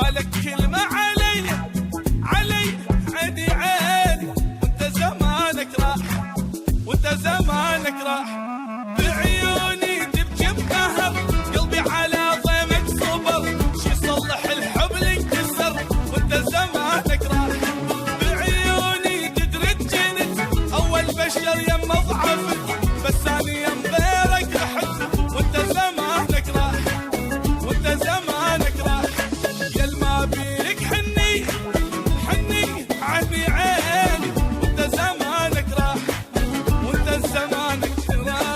مالك كلمة علي علي عيني عيني، وانت زمانك راح وانت زمانك راح، بعيوني تبكي بقهر قلبي على ضيمك صبر، شي يصلح الحب اللي انكسر وانت زمانك راح، بعيوني تدري جنت اول بشر يم ضعفت، بس اني يم غيرك رحت وانت زمانك راح وانت زمانك راح، يا ما بيك حني حني عني عيني، وانت زمانك راح وانت زمانك راح.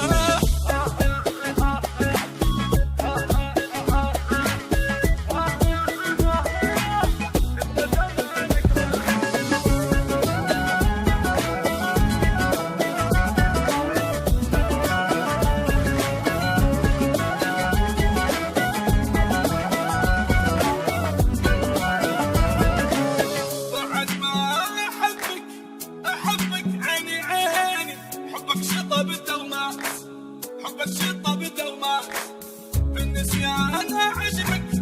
بعد ما احبك احبك عيني عيني، حبك شطه بالدرمات حبك شطه بالدرمات، بالنسيان اعجبك